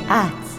hats.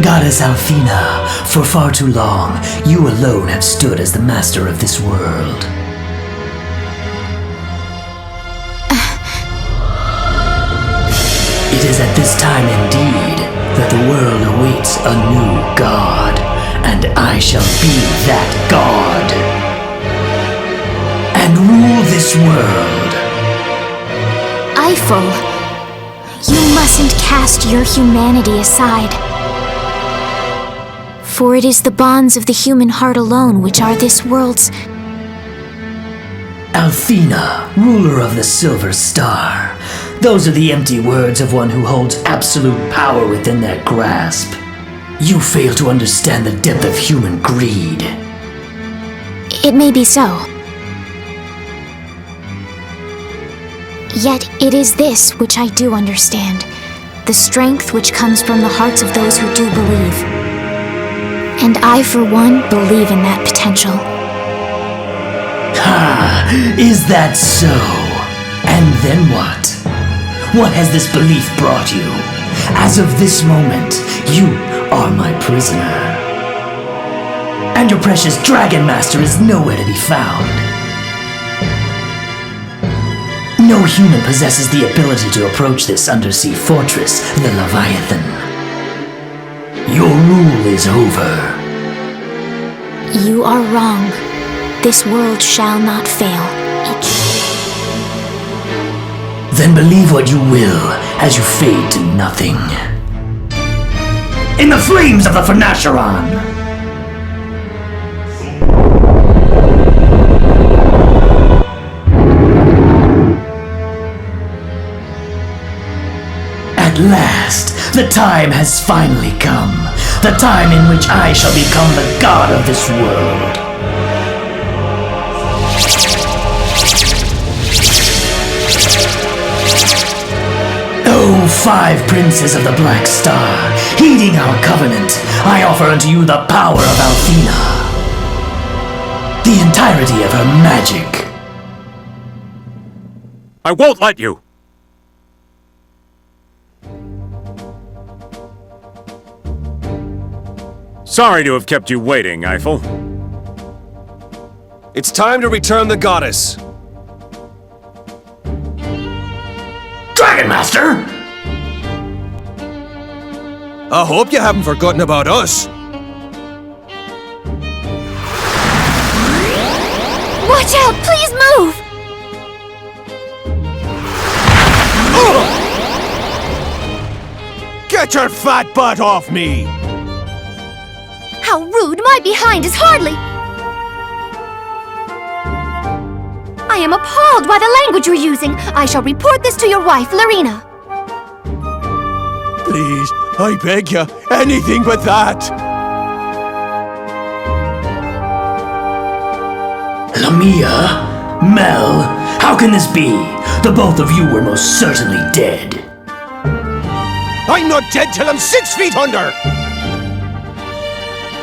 Goddess Alfina, for far too long, you alone have stood as the master of this world. It is at this time indeed that the world awaits a new god, and I shall be that god, and rule this world. Eiffel, you mustn't cast your humanity aside. For it is the bonds of the human heart alone which are this world's... Alfina, ruler of the Silver Star. Those are the empty words of one who holds absolute power within their grasp. You fail to understand the depth of human greed. It may be so. Yet it is this which I do understand. The strength which comes from the hearts of those who do believe. And I, for one, believe in that potential. Ha! Is that so? And then what? What has this belief brought you? As of this moment, you are my prisoner. And your precious Dragon Master is nowhere to be found. No human possesses the ability to approach this undersea fortress, the Leviathan. Your rule is over. You are wrong. This world shall not fail. Then believe what you will, as you fade to nothing. In the flames of the Phenaceron! At last, the time has finally come. The time in which I shall become the god of this world. O 5 princes of the Black Star, heeding our covenant, I offer unto you the power of Alfina. The entirety of her magic. I won't let you! Sorry to have kept you waiting, Eiffel. It's time to return the goddess. Dragon Master! I hope you haven't forgotten about us. Watch out! Please move! Get your fat butt off me! How rude! My behind is hardly... I am appalled by the language you're using. I shall report this to your wife, Larina. Please, I beg you, anything but that! Lamia? Mel? How can this be? The both of you were most certainly dead. I'm not dead till I'm 6 feet under!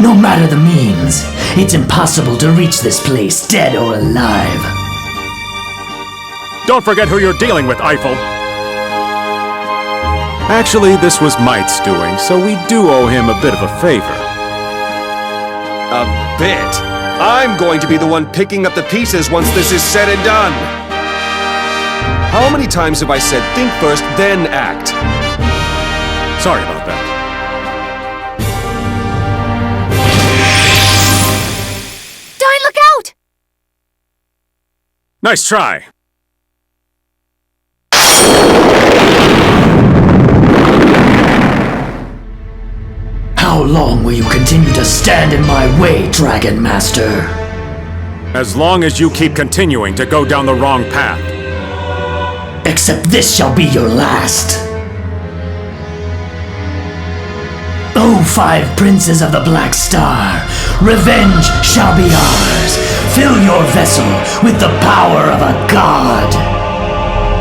No matter the means, it's impossible to reach this place dead or alive. Don't forget who you're dealing with, Eiffel. Actually, this was Might's doing, so we do owe him a bit of a favor. A bit? I'm going to be the one picking up the pieces once this is said and done. How many times have I said think first, then act? Sorry about that. Dine, look out! Nice try. How long will you continue to stand in my way, Dragon Master? As long as you keep continuing to go down the wrong path. Except this shall be your last. O five princes of the Black Star, revenge shall be ours. Fill your vessel with the power of a god.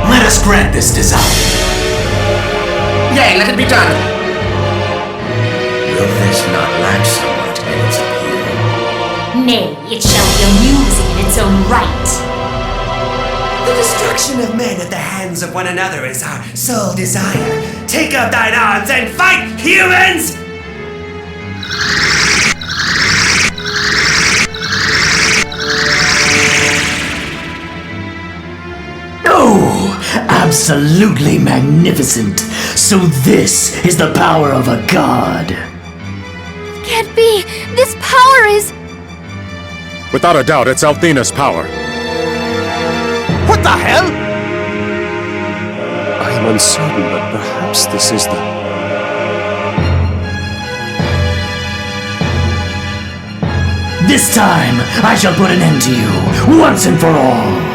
Let us grant this desire. Yea, let it be done. Will this not lack somewhat in its appeal? Nay, it shall be amusing in its own right. The destruction of men at the hands of one another is our sole desire. Take up thine arms and fight, humans! Oh, absolutely magnificent. So this is the power of a god. Can't be! This power is... Without a doubt, it's Althena's power. What the hell? I am uncertain, but perhaps this is the... This time, I shall put an end to you, once and for all.